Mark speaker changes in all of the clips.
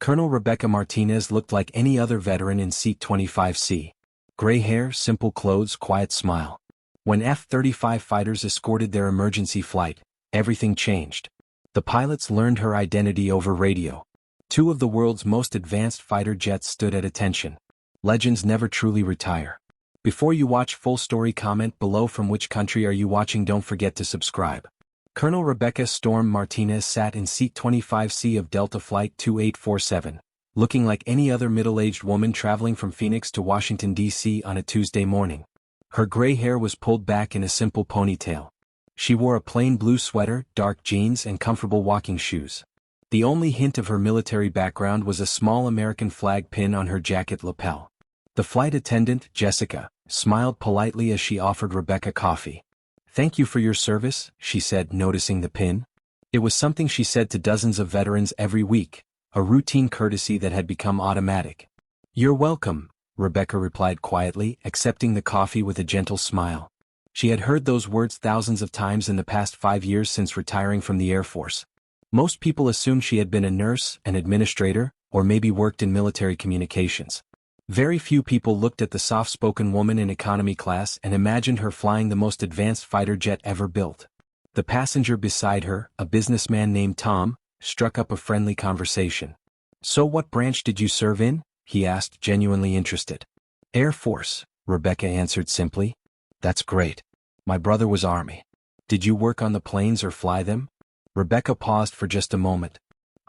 Speaker 1: Colonel Rebecca Martinez looked like any other veteran in Seat 25C. Gray hair, simple clothes, quiet smile. When F-35 fighters escorted their emergency flight, everything changed. The pilots learned her identity over radio. Two of the world's most advanced fighter jets stood at attention. Legends never truly retire. Before you watch full story, comment below from which country are you watching. Don't forget to subscribe. Colonel Rebecca Storm Martinez sat in Seat 25C of Delta Flight 2847, looking like any other middle-aged woman traveling from Phoenix to Washington, D.C. on a Tuesday morning. Her gray hair was pulled back in a simple ponytail. She wore a plain blue sweater, dark jeans, and comfortable walking shoes. The only hint of her military background was a small American flag pin on her jacket lapel. The flight attendant, Jessica, smiled politely as she offered Rebecca coffee. "Thank you for your service," she said, noticing the pin. It was something she said to dozens of veterans every week, a routine courtesy that had become automatic. "You're welcome," Rebecca replied quietly, accepting the coffee with a gentle smile. She had heard those words thousands of times in the past 5 years since retiring from the Air Force. Most people assumed she had been a nurse, an administrator, or maybe worked in military communications. Very few people looked at the soft-spoken woman in economy class and imagined her flying the most advanced fighter jet ever built. The passenger beside her, a businessman named Tom, struck up a friendly conversation. "So what branch did you serve in?" he asked, genuinely interested. "Air Force," Rebecca answered simply. "That's great. My brother was Army. Did you work on the planes or fly them?" Rebecca paused for just a moment.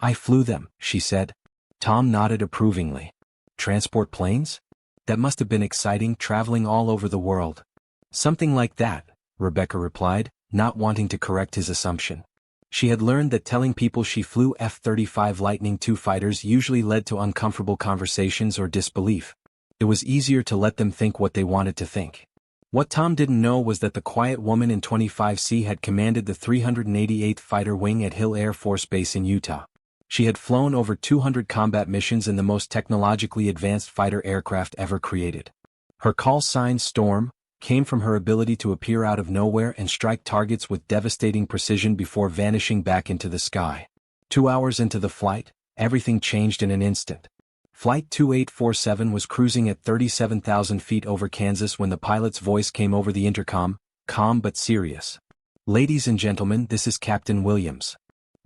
Speaker 1: "I flew them," she said. Tom nodded approvingly. "Transport planes? That must have been exciting, traveling all over the world." "Something like that," Rebecca replied, not wanting to correct his assumption. She had learned that telling people she flew F-35 Lightning II fighters usually led to uncomfortable conversations or disbelief. It was easier to let them think what they wanted to think. What Tom didn't know was that the quiet woman in 25C had commanded the 388th Fighter Wing at Hill Air Force Base in Utah. She had flown over 200 combat missions in the most technologically advanced fighter aircraft ever created. Her call sign, Storm, came from her ability to appear out of nowhere and strike targets with devastating precision before vanishing back into the sky. 2 hours into the flight, everything changed in an instant. Flight 2847 was cruising at 37,000 feet over Kansas when the pilot's voice came over the intercom, calm but serious. "Ladies and gentlemen, this is Captain Williams.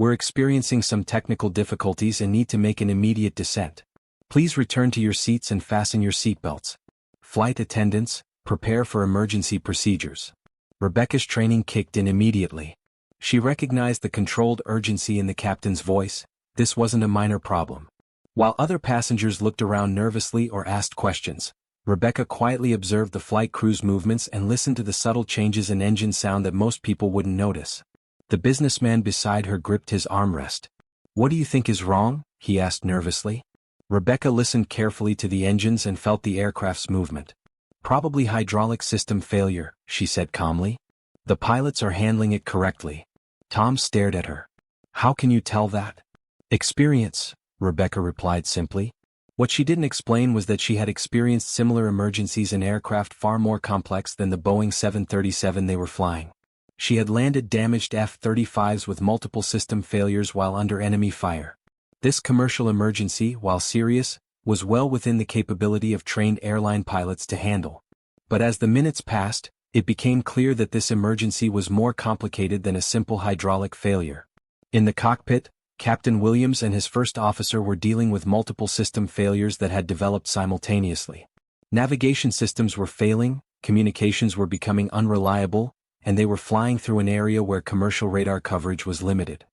Speaker 1: We're experiencing some technical difficulties and need to make an immediate descent. Please return to your seats and fasten your seatbelts. Flight attendants, prepare for emergency procedures." Rebecca's training kicked in immediately. She recognized the controlled urgency in the captain's voice. This wasn't a minor problem. While other passengers looked around nervously or asked questions, Rebecca quietly observed the flight crew's movements and listened to the subtle changes in engine sound that most people wouldn't notice. The businessman beside her gripped his armrest. "What do you think is wrong?" he asked nervously. Rebecca listened carefully to the engines and felt the aircraft's movement. "Probably hydraulic system failure," she said calmly. "The pilots are handling it correctly." Tom stared at her. "How can you tell that?" "Experience," Rebecca replied simply. What she didn't explain was that she had experienced similar emergencies in aircraft far more complex than the Boeing 737 they were flying. She had landed damaged F-35s with multiple system failures while under enemy fire. This commercial emergency, while serious, was well within the capability of trained airline pilots to handle. But as the minutes passed, it became clear that this emergency was more complicated than a simple hydraulic failure. In the cockpit, Captain Williams and his first officer were dealing with multiple system failures that had developed simultaneously. Navigation systems were failing, communications were becoming unreliable, and they were flying through an area where commercial radar coverage was limited.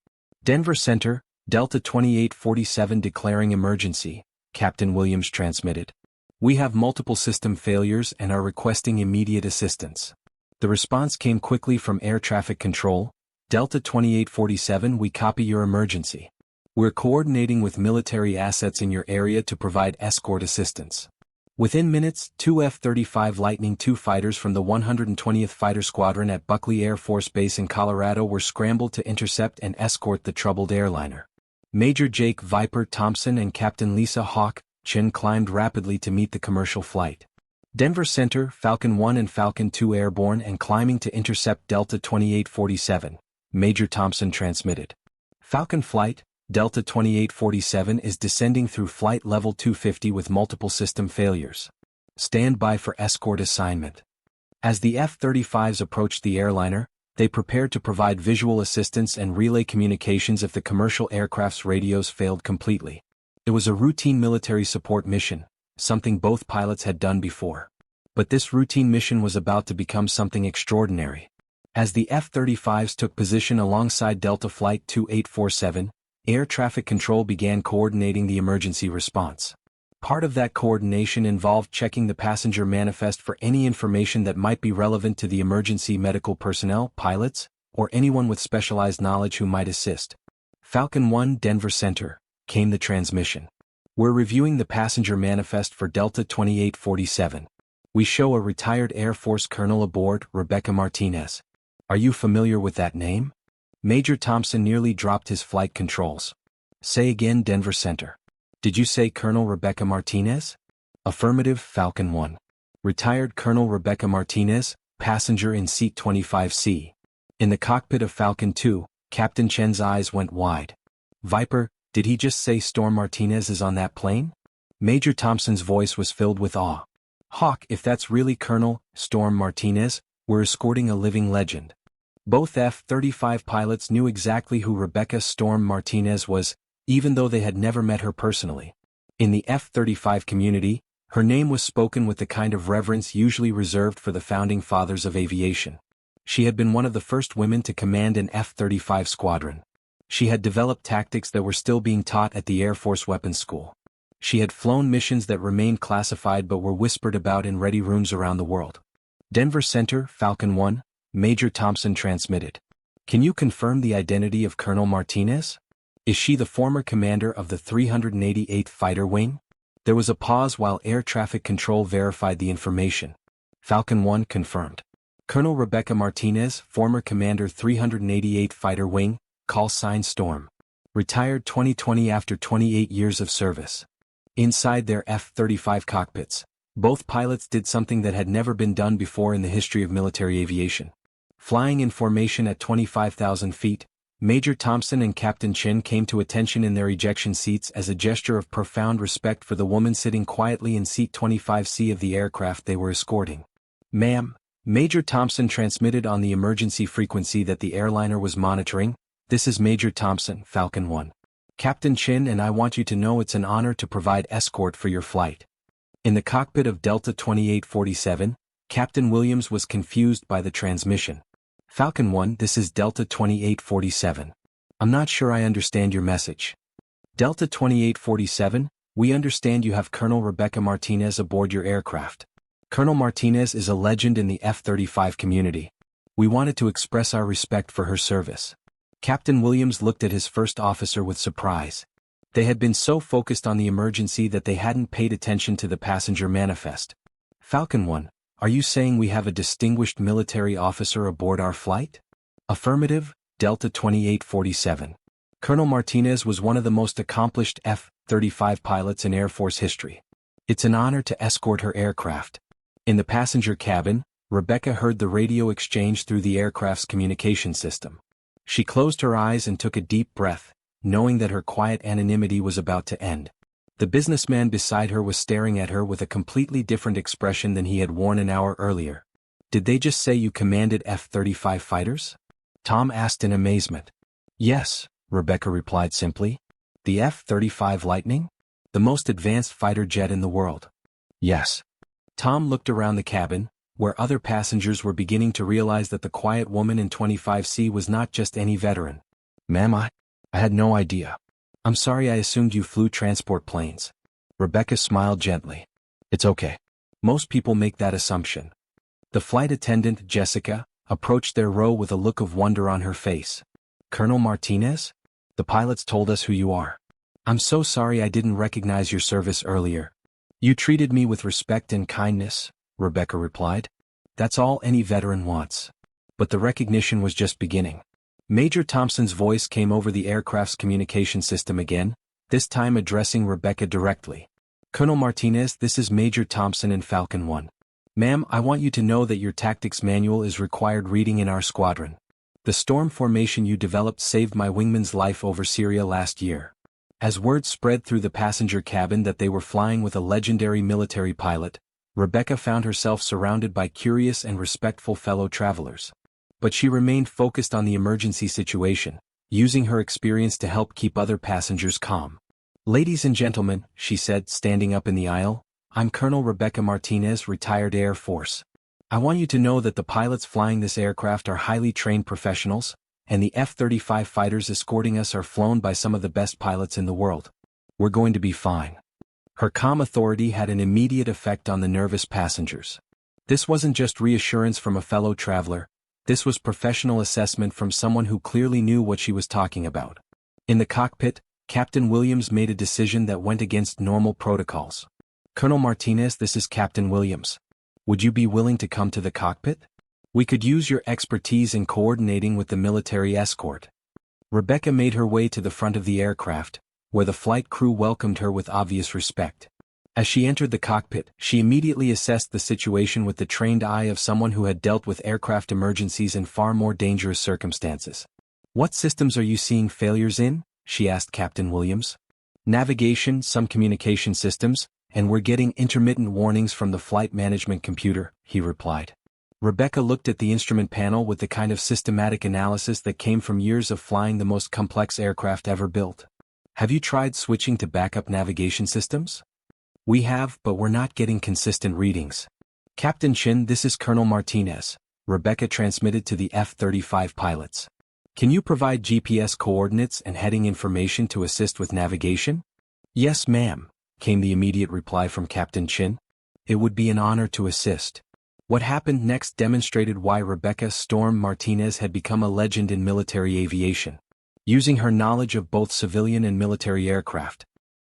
Speaker 1: "Denver Center, Delta 2847 declaring emergency," Captain Williams transmitted. "We have multiple system failures and are requesting immediate assistance." The response came quickly from Air Traffic Control. "Delta 2847, we copy your emergency. We're coordinating with military assets in your area to provide escort assistance." Within minutes, 2 F-35 Lightning II fighters from the 120th Fighter Squadron at Buckley Air Force Base in Colorado were scrambled to intercept and escort the troubled airliner. Major Jake Viper Thompson and Captain Lisa Hawk Chin climbed rapidly to meet the commercial flight. Denver Center, Falcon 1 and Falcon 2 airborne and climbing to intercept Delta 2847, Major Thompson transmitted. "Falcon flight, Delta 2847 is descending through flight level 250 with multiple system failures. Stand by for escort assignment. As the F-35s approached the airliner, they prepared to provide visual assistance and relay communications if the commercial aircraft's radios failed completely. It was a routine military support mission, something both pilots had done before. But this routine mission was about to become something extraordinary. As the F-35s took position alongside Delta Flight 2847, air traffic control began coordinating the emergency response. Part of that coordination involved checking the passenger manifest for any information that might be relevant to the emergency medical personnel, pilots, or anyone with specialized knowledge who might assist. Falcon 1 Denver Center, came the transmission. We're reviewing the passenger manifest for Delta 2847. We show a retired Air Force colonel aboard, Rebecca Martinez. Are you familiar with that name? Major Thompson nearly dropped his flight controls. Say again, Denver Center. Did you say Colonel Rebecca Martinez? Affirmative, Falcon 1. Retired Colonel Rebecca Martinez, passenger in seat 25C. In the cockpit of Falcon 2, Captain Chen's eyes went wide. Viper, did he just say Storm Martinez is on that plane? Major Thompson's voice was filled with awe. Hawk, if that's really Colonel Storm Martinez, we're escorting a living legend. Both F-35 pilots knew exactly who Rebecca Storm Martinez was, even though they had never met her personally. In the F-35 community, her name was spoken with the kind of reverence usually reserved for the founding fathers of aviation. She had been one of the first women to command an F-35 squadron. She had developed tactics that were still being taught at the Air Force Weapons School. She had flown missions that remained classified but were whispered about in ready rooms around the world. Denver Center, Falcon 1, Major Thompson transmitted. Can you confirm the identity of Colonel Martinez? Is she the former commander of the 388th Fighter Wing? There was a pause while air traffic control verified the information. Falcon 1 confirmed. Colonel Rebecca Martinez, former commander 388th Fighter Wing, call sign Storm. Retired 2020 after 28 years of service. Inside their F-35 cockpits, both pilots did something that had never been done before in the history of military aviation. Flying in formation at 25,000 feet, Major Thompson and Captain Chen came to attention in their ejection seats as a gesture of profound respect for the woman sitting quietly in seat 25C of the aircraft they were escorting. Ma'am, Major Thompson transmitted on the emergency frequency that the airliner was monitoring. This is Major Thompson, Falcon 1. Captain Chen and I want you to know it's an honor to provide escort for your flight. In the cockpit of Delta 2847, Captain Williams was confused by the transmission. Falcon 1, this is Delta 2847. I'm not sure I understand your message. Delta 2847, we understand you have Colonel Rebecca Martinez aboard your aircraft. Colonel Martinez is a legend in the F-35 community. We wanted to express our respect for her service. Captain Williams looked at his first officer with surprise. They had been so focused on the emergency that they hadn't paid attention to the passenger manifest. Falcon 1, are you saying we have a distinguished military officer aboard our flight? Affirmative, Delta 2847. Colonel Martinez was one of the most accomplished F-35 pilots in Air Force history. It's an honor to escort her aircraft. In the passenger cabin, Rebecca heard the radio exchange through the aircraft's communication system. She closed her eyes and took a deep breath, knowing that her quiet anonymity was about to end. The businessman beside her was staring at her with a completely different expression than he had worn an hour earlier. Did they just say you commanded F-35 fighters? Tom asked in amazement. Yes, Rebecca replied simply. The F-35 Lightning? The most advanced fighter jet in the world. Yes. Tom looked around the cabin, where other passengers were beginning to realize that the quiet woman in 25C was not just any veteran. Ma'am, I had no idea. I'm sorry, I assumed you flew transport planes. Rebecca smiled gently. It's okay. Most people make that assumption. The flight attendant, Jessica, approached their row with a look of wonder on her face. Colonel Martinez? The pilots told us who you are. I'm so sorry I didn't recognize your service earlier. You treated me with respect and kindness, Rebecca replied. That's all any veteran wants. But the recognition was just beginning. Major Thompson's voice came over the aircraft's communication system again, this time addressing Rebecca directly. Colonel Martinez, this is Major Thompson in Falcon 1. Ma'am, I want you to know that your tactics manual is required reading in our squadron. The storm formation you developed saved my wingman's life over Syria last year. As word spread through the passenger cabin that they were flying with a legendary military pilot, Rebecca found herself surrounded by curious and respectful fellow travelers. But she remained focused on the emergency situation, using her experience to help keep other passengers calm. "Ladies and gentlemen," she said, standing up in the aisle, "I'm Colonel Rebecca Martinez, retired Air Force. I want you to know that the pilots flying this aircraft are highly trained professionals, and the F-35 fighters escorting us are flown by some of the best pilots in the world. We're going to be fine." Her calm authority had an immediate effect on the nervous passengers. This wasn't just reassurance from a fellow traveler, this was professional assessment from someone who clearly knew what she was talking about. In the cockpit, Captain Williams made a decision that went against normal protocols. "Colonel Martinez, this is Captain Williams. Would you be willing to come to the cockpit? We could use your expertise in coordinating with the military escort." Rebecca made her way to the front of the aircraft, where the flight crew welcomed her with obvious respect. As she entered the cockpit, she immediately assessed the situation with the trained eye of someone who had dealt with aircraft emergencies in far more dangerous circumstances. "What systems are you seeing failures in?" she asked Captain Williams. "Navigation, some communication systems, and we're getting intermittent warnings from the flight management computer," he replied. Rebecca looked at the instrument panel with the kind of systematic analysis that came from years of flying the most complex aircraft ever built. "Have you tried switching to backup navigation systems?" "We have, but we're not getting consistent readings." "Captain Chin, this is Colonel Martinez," Rebecca transmitted to the F-35 pilots. "Can you provide GPS coordinates and heading information to assist with navigation?" "Yes, ma'am," came the immediate reply from Captain Chin. "It would be an honor to assist." What happened next demonstrated why Rebecca Storm Martinez had become a legend in military aviation. Using her knowledge of both civilian and military aircraft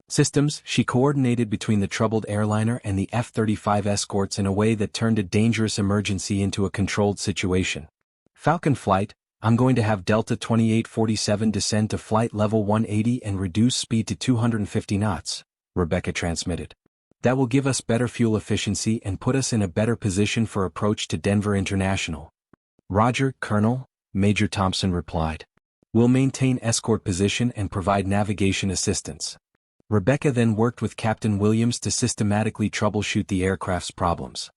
Speaker 1: systems, she coordinated between the troubled airliner and the F-35 escorts in a way that turned a dangerous emergency into a controlled situation. "Falcon flight, I'm going to have Delta 2847 descend to flight level 180 and reduce speed to 250 knots, Rebecca transmitted. "That will give us better fuel efficiency and put us in a better position for approach to Denver International." "Roger, Colonel," Major Thompson replied. "We'll maintain escort position and provide navigation assistance." Rebecca then worked with Captain Williams to systematically troubleshoot the aircraft's problems.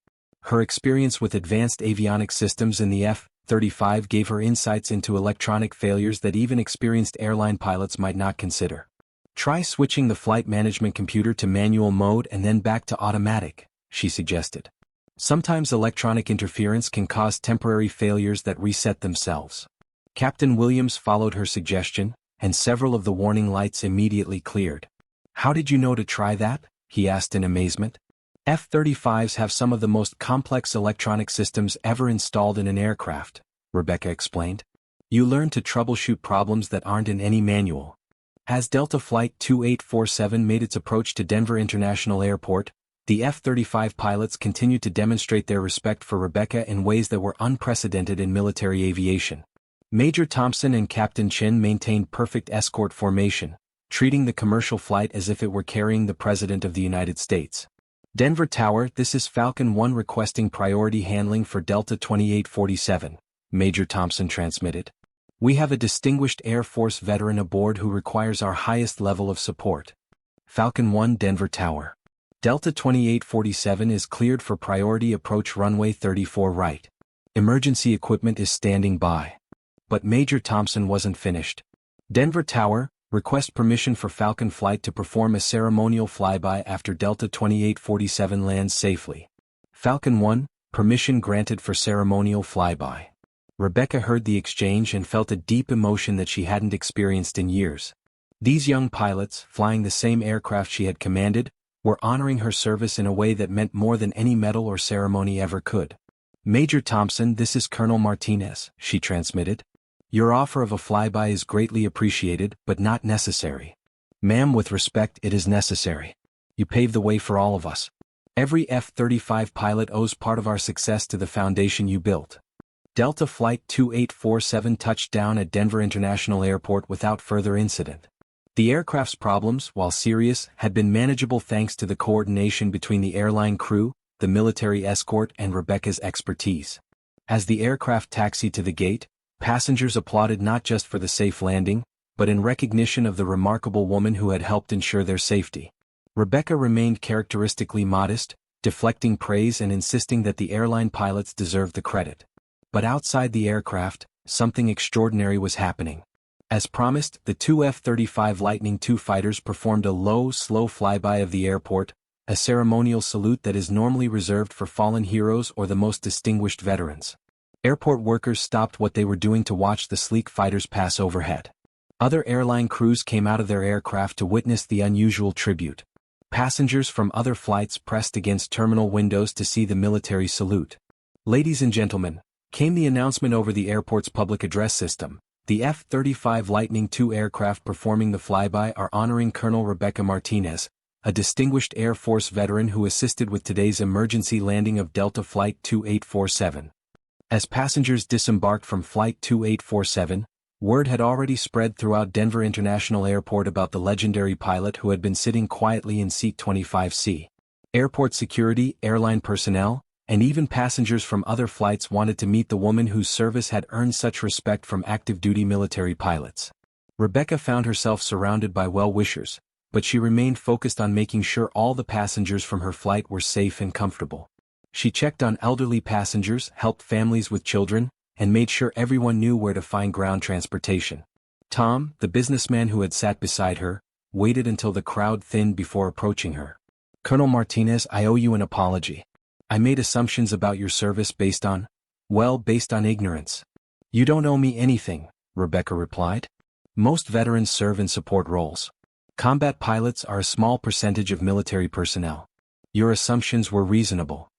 Speaker 1: Her experience with advanced avionics systems in the F-35 gave her insights into electronic failures that even experienced airline pilots might not consider. "Try switching the flight management computer to manual mode and then back to automatic," she suggested. "Sometimes electronic interference can cause temporary failures that reset themselves." Captain Williams followed her suggestion, and several of the warning lights immediately cleared. "How did you know to try that?" he asked in amazement. "F-35s have some of the most complex electronic systems ever installed in an aircraft," Rebecca explained. "You learn to troubleshoot problems that aren't in any manual." As Delta Flight 2847 made its approach to Denver International Airport, the F-35 pilots continued to demonstrate their respect for Rebecca in ways that were unprecedented in military aviation. Major Thompson and Captain Chin maintained perfect escort formation, treating the commercial flight as if it were carrying the President of the United States. "Denver Tower, this is Falcon 1 requesting priority handling for Delta 2847, Major Thompson transmitted. "We have a distinguished Air Force veteran aboard who requires our highest level of support." Falcon 1 Denver Tower. "Delta 2847 is cleared for priority approach runway 34 right. Emergency equipment is standing by." But Major Thompson wasn't finished. "Denver Tower, request permission for Falcon flight to perform a ceremonial flyby after Delta 2847 lands safely." Falcon 1, permission granted for ceremonial flyby. Rebecca heard the exchange and felt a deep emotion that she hadn't experienced in years. These young pilots, flying the same aircraft she had commanded, were honoring her service in a way that meant more than any medal or ceremony ever could. "Major Thompson, this is Colonel Martinez," she transmitted. "Your offer of a flyby is greatly appreciated, but not necessary." "Ma'am, with respect, it is necessary. You paved the way for all of us. Every F-35 pilot owes part of our success to the foundation you built." Delta Flight 2847 touched down at Denver International Airport without further incident. The aircraft's problems, while serious, had been manageable thanks to the coordination between the airline crew, the military escort and Rebecca's expertise. As the aircraft taxied to the gate, Passengers applauded not just for the safe landing, but in recognition of the remarkable woman who had helped ensure their safety. Rebecca remained characteristically modest, deflecting praise and insisting that the airline pilots deserved the credit. But outside the aircraft, something extraordinary was happening. As promised, the two F-35 Lightning II fighters performed a low, slow flyby of the airport, a ceremonial salute that is normally reserved for fallen heroes or the most distinguished veterans. Airport workers stopped what they were doing to watch the sleek fighters pass overhead. Other airline crews came out of their aircraft to witness the unusual tribute. Passengers from other flights pressed against terminal windows to see the military salute. Ladies and gentlemen, came the announcement over the airport's public address system. The F-35 Lightning II aircraft performing the flyby are honoring Colonel Rebecca Martinez, a distinguished Air Force veteran who assisted with today's emergency landing of Delta Flight 2847. As passengers disembarked from Flight 2847, word had already spread throughout Denver International Airport about the legendary pilot who had been sitting quietly in seat 25C. Airport security, airline personnel, and even passengers from other flights wanted to meet the woman whose service had earned such respect from active-duty military pilots. Rebecca found herself surrounded by well-wishers, but she remained focused on making sure all the passengers from her flight were safe and comfortable. She checked on elderly passengers, helped families with children, and made sure everyone knew where to find ground transportation. Tom, the businessman who had sat beside her, waited until the crowd thinned before approaching her. "Colonel Martinez, I owe you an apology. I made assumptions about your service based on ignorance." "You don't owe me anything," Rebecca replied. "Most veterans serve in support roles. Combat pilots are a small percentage of military personnel. Your assumptions were reasonable."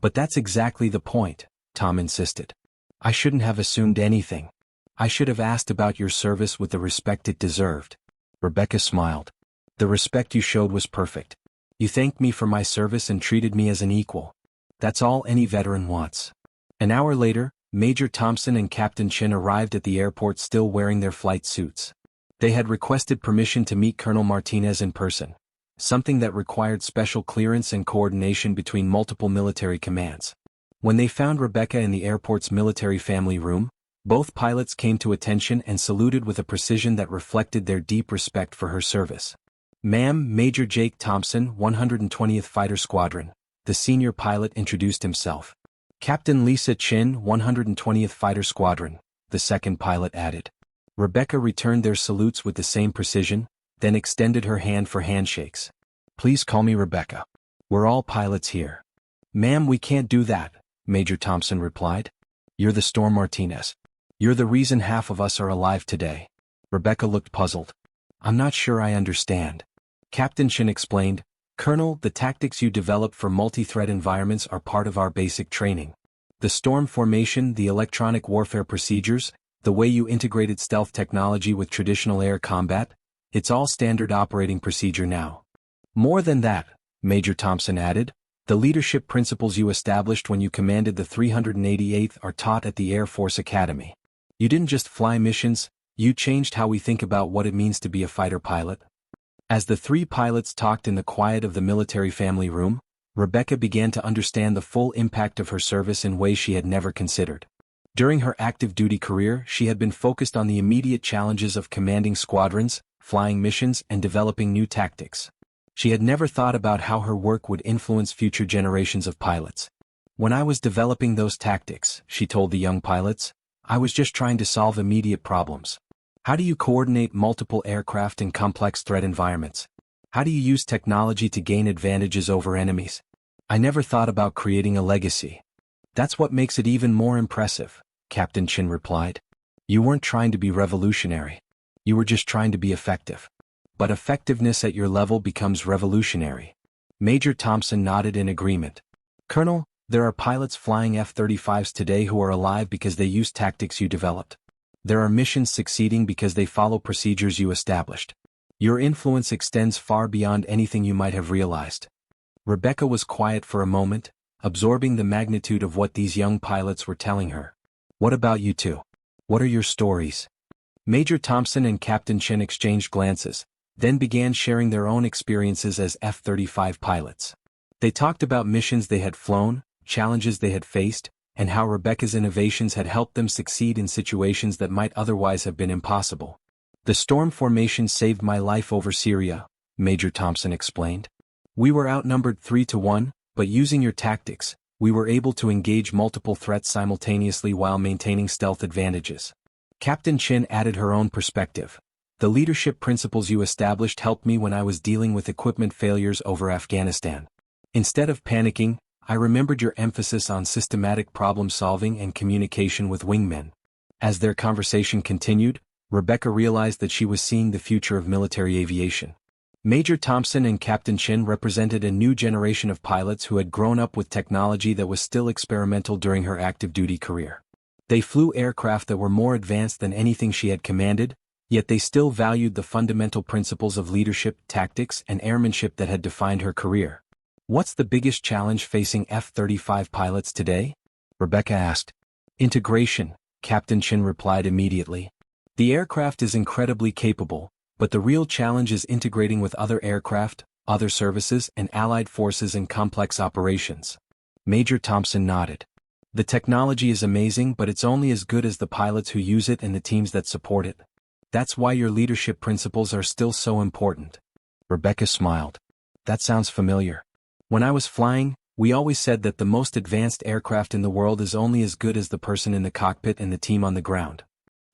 Speaker 1: "But that's exactly the point," Tom insisted. "I shouldn't have assumed anything. I should have asked about your service with the respect it deserved." Rebecca smiled. "The respect you showed was perfect. You thanked me for my service and treated me as an equal. That's all any veteran wants." An hour later, Major Thompson and Captain Chin arrived at the airport still wearing their flight suits. They had requested permission to meet Colonel Martinez in person, something that required special clearance and coordination between multiple military commands. When they found Rebecca in the airport's military family room, both pilots came to attention and saluted with a precision that reflected their deep respect for her service. "Ma'am, Major Jake Thompson, 120th Fighter Squadron," the senior pilot introduced himself. "Captain Lisa Chin, 120th Fighter Squadron," the second pilot added. Rebecca returned their salutes with the same precision, then extended her hand for handshakes. "Please call me Rebecca. We're all pilots here." "Ma'am, we can't do that," Major Thompson replied. "You're the Storm Martinez. You're the reason half of us are alive today." Rebecca looked puzzled. "I'm not sure I understand." Captain Chin explained, "Colonel, the tactics you develop for multi-threat environments are part of our basic training. The storm formation, the electronic warfare procedures, the way you integrated stealth technology with traditional air combat, it's all standard operating procedure now. More than that," Major Thompson added, "the leadership principles you established when you commanded the 388th are taught at the Air Force Academy. You didn't just fly missions, you changed how we think about what it means to be a fighter pilot." As the three pilots talked in the quiet of the military family room, Rebecca began to understand the full impact of her service in ways she had never considered. During her active duty career, she had been focused on the immediate challenges of commanding squadrons, flying missions, and developing new tactics. She had never thought about how her work would influence future generations of pilots. "When I was developing those tactics," she told the young pilots, "I was just trying to solve immediate problems. How do you coordinate multiple aircraft in complex threat environments? How do you use technology to gain advantages over enemies? I never thought about creating a legacy." "That's what makes it even more impressive," Captain Chin replied. "You weren't trying to be revolutionary. You were just trying to be effective. But effectiveness at your level becomes revolutionary." Major Thompson nodded in agreement. "Colonel, there are pilots flying F-35s today who are alive because they use tactics you developed. There are missions succeeding because they follow procedures you established. Your influence extends far beyond anything you might have realized." Rebecca was quiet for a moment, absorbing the magnitude of what these young pilots were telling her. "What about you two? What are your stories?" Major Thompson and Captain Chin exchanged glances, then began sharing their own experiences as F-35 pilots. They talked about missions they had flown, challenges they had faced, and how Rebecca's innovations had helped them succeed in situations that might otherwise have been impossible. "The storm formation saved my life over Syria," Major Thompson explained. "We were outnumbered 3-1, but using your tactics, we were able to engage multiple threats simultaneously while maintaining stealth advantages." Captain Chin added her own perspective. "The leadership principles you established helped me when I was dealing with equipment failures over Afghanistan. Instead of panicking, I remembered your emphasis on systematic problem-solving and communication with wingmen." As their conversation continued, Rebecca realized that she was seeing the future of military aviation. Major Thompson and Captain Chin represented a new generation of pilots who had grown up with technology that was still experimental during her active-duty career. They flew aircraft that were more advanced than anything she had commanded, yet they still valued the fundamental principles of leadership, tactics, and airmanship that had defined her career. "What's the biggest challenge facing F-35 pilots today?" Rebecca asked. "Integration," Captain Chin replied immediately. "The aircraft is incredibly capable, but the real challenge is integrating with other aircraft, other services, and allied forces in complex operations." Major Thompson nodded. "The technology is amazing, but it's only as good as the pilots who use it and the teams that support it. That's why your leadership principles are still so important." Rebecca smiled. "That sounds familiar. When I was flying, we always said that the most advanced aircraft in the world is only as good as the person in the cockpit and the team on the ground."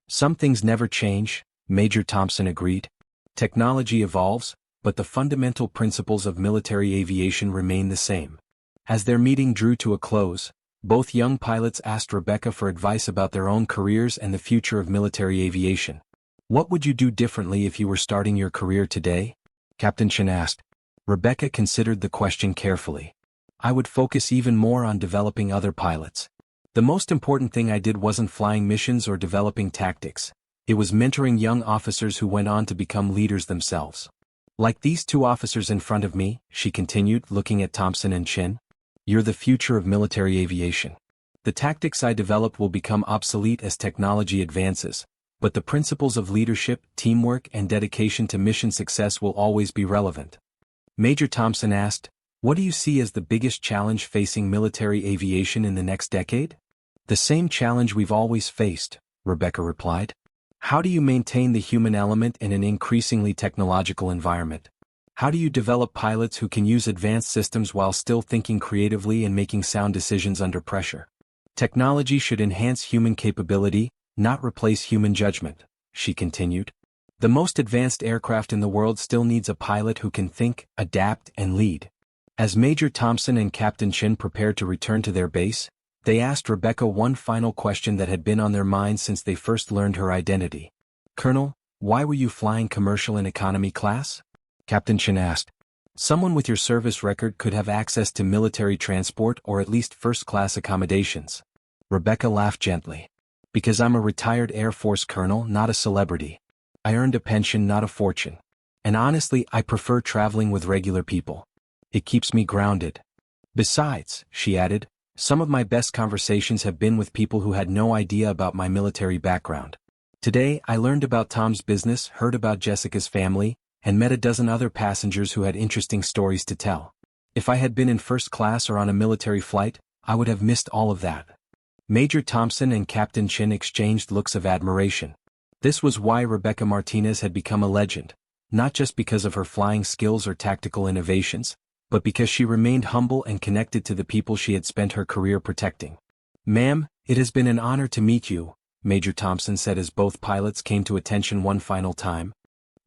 Speaker 1: "Some things never change," Major Thompson agreed. "Technology evolves, but the fundamental principles of military aviation remain the same." As their meeting drew to a close, both young pilots asked Rebecca for advice about their own careers and the future of military aviation. "What would you do differently if you were starting your career today?" Captain Chin asked. Rebecca considered the question carefully. "I would focus even more on developing other pilots. The most important thing I did wasn't flying missions or developing tactics. It was mentoring young officers who went on to become leaders themselves. Like these two officers in front of me," she continued, looking at Thompson and Chin. "You're the future of military aviation. The tactics I developed will become obsolete as technology advances, but the principles of leadership, teamwork, and dedication to mission success will always be relevant." Major Thompson asked, "What do you see as the biggest challenge facing military aviation in the next decade?" "The same challenge we've always faced," Rebecca replied. "How do you maintain the human element in an increasingly technological environment? How do you develop pilots who can use advanced systems while still thinking creatively and making sound decisions under pressure? Technology should enhance human capability, not replace human judgment," she continued. "The most advanced aircraft in the world still needs a pilot who can think, adapt, and lead." As Major Thompson and Captain Chin prepared to return to their base, they asked Rebecca one final question that had been on their minds since they first learned her identity. "Colonel, why were you flying commercial and economy class?" Captain Chin asked. "Someone with your service record could have access to military transport or at least first-class accommodations." Rebecca laughed gently. "Because I'm a retired Air Force colonel, not a celebrity. I earned a pension, not a fortune. And honestly, I prefer traveling with regular people. It keeps me grounded. Besides," she added, "some of my best conversations have been with people who had no idea about my military background. Today, I learned about Tom's business, heard about Jessica's family, and met a dozen other passengers who had interesting stories to tell. If I had been in first class or on a military flight, I would have missed all of that." Major Thompson and Captain Chin exchanged looks of admiration. This was why Rebecca Martinez had become a legend, not just because of her flying skills or tactical innovations, but because she remained humble and connected to the people she had spent her career protecting. "Ma'am, it has been an honor to meet you," Major Thompson said as both pilots came to attention one final time.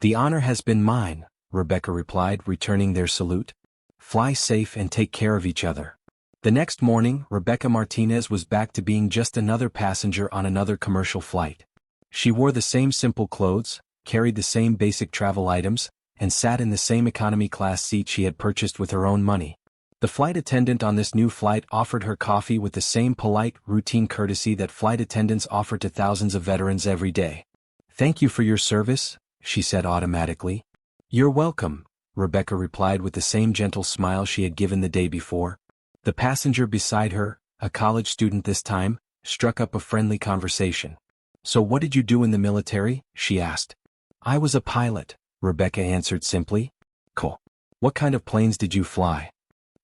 Speaker 1: "The honor has been mine," Rebecca replied, returning their salute. "Fly safe and take care of each other." The next morning, Rebecca Martinez was back to being just another passenger on another commercial flight. She wore the same simple clothes, carried the same basic travel items, and sat in the same economy class seat she had purchased with her own money. The flight attendant on this new flight offered her coffee with the same polite, routine courtesy that flight attendants offer to thousands of veterans every day. "Thank you for your service," she said automatically. "You're welcome," Rebecca replied with the same gentle smile she had given the day before. The passenger beside her, a college student this time, struck up a friendly conversation. "So what did you do in the military?" she asked. "I was a pilot," Rebecca answered simply. "Cool. What kind of planes did you fly?"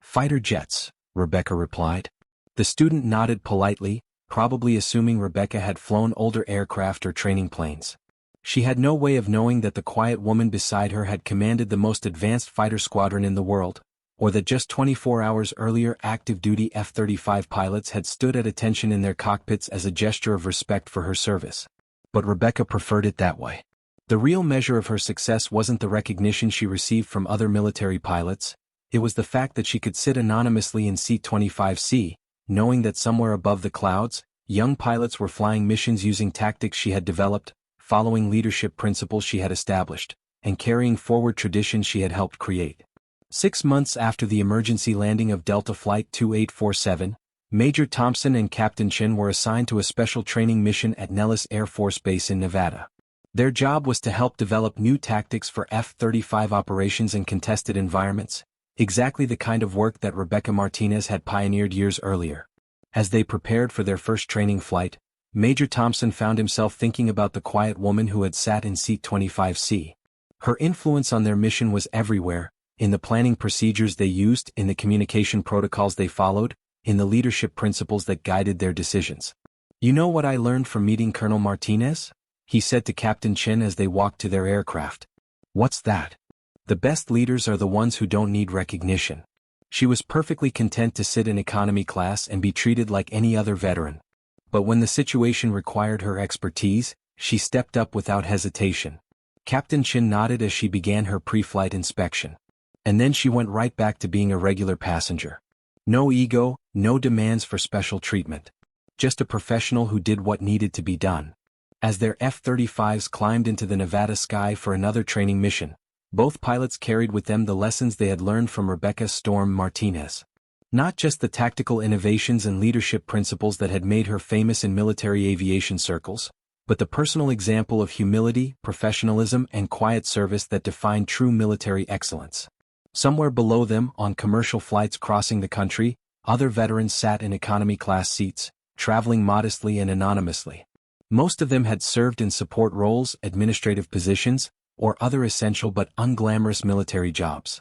Speaker 1: "Fighter jets," Rebecca replied. The student nodded politely, probably assuming Rebecca had flown older aircraft or training planes. She had no way of knowing that the quiet woman beside her had commanded the most advanced fighter squadron in the world, or that just 24 hours earlier active-duty F-35 pilots had stood at attention in their cockpits as a gesture of respect for her service. But Rebecca preferred it that way. The real measure of her success wasn't the recognition she received from other military pilots, it was the fact that she could sit anonymously in seat 25C, knowing that somewhere above the clouds, young pilots were flying missions using tactics she had developed, following leadership principles she had established, and carrying forward traditions she had helped create. 6 months after the emergency landing of Delta Flight 2847, Major Thompson and Captain Chin were assigned to a special training mission at Nellis Air Force Base in Nevada. Their job was to help develop new tactics for F-35 operations in contested environments, exactly the kind of work that Rebecca Martinez had pioneered years earlier. As they prepared for their first training flight, Major Thompson found himself thinking about the quiet woman who had sat in seat 25C. Her influence on their mission was everywhere, in the planning procedures they used, in the communication protocols they followed, in the leadership principles that guided their decisions. "You know what I learned from meeting Colonel Martinez?" he said to Captain Chin as they walked to their aircraft. "What's that?" "The best leaders are the ones who don't need recognition." She was perfectly content to sit in economy class and be treated like any other veteran. But when the situation required her expertise, she stepped up without hesitation. Captain Chin nodded as she began her pre-flight inspection. And then she went right back to being a regular passenger. No ego, no demands for special treatment. Just a professional who did what needed to be done. As their F-35s climbed into the Nevada sky for another training mission, both pilots carried with them the lessons they had learned from Rebecca "Storm" Martinez. Not just the tactical innovations and leadership principles that had made her famous in military aviation circles, but the personal example of humility, professionalism, and quiet service that defined true military excellence. Somewhere below them, on commercial flights crossing the country, other veterans sat in economy-class seats, traveling modestly and anonymously. Most of them had served in support roles, administrative positions, or other essential but unglamorous military jobs.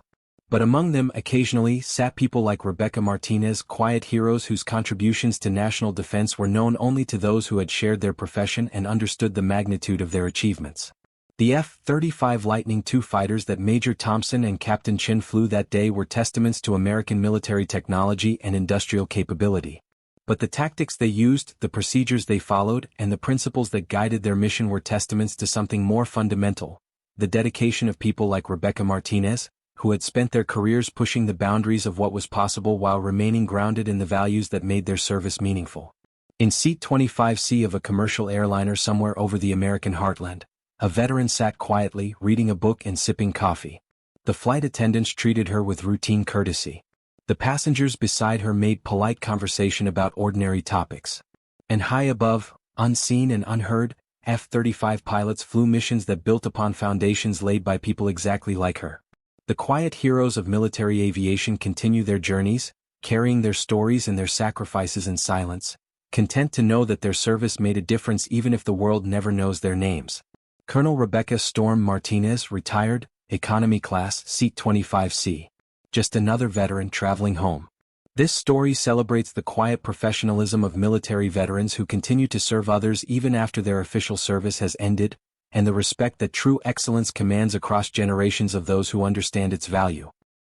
Speaker 1: But among them occasionally sat people like Rebecca Martinez, quiet heroes whose contributions to national defense were known only to those who had shared their profession and understood the magnitude of their achievements. The F-35 Lightning II fighters that Major Thompson and Captain Chin flew that day were testaments to American military technology and industrial capability. But the tactics they used, the procedures they followed, and the principles that guided their mission were testaments to something more fundamental: the dedication of people like Rebecca Martinez, who had spent their careers pushing the boundaries of what was possible while remaining grounded in the values that made their service meaningful. In seat 25C of a commercial airliner somewhere over the American heartland, a veteran sat quietly, reading a book and sipping coffee. The flight attendants treated her with routine courtesy. The passengers beside her made polite conversation about ordinary topics. And high above, unseen and unheard, F-35 pilots flew missions that built upon foundations laid by people exactly like her. The quiet heroes of military aviation continue their journeys, carrying their stories and their sacrifices in silence, content to know that their service made a difference even if the world never knows their names. Colonel Rebecca "Storm" Martinez, retired, economy class, seat 25C. Just another veteran traveling home. This story celebrates the quiet professionalism of military veterans who continue to serve others even after their official service has ended, and the respect that true excellence commands across generations of those who understand its value.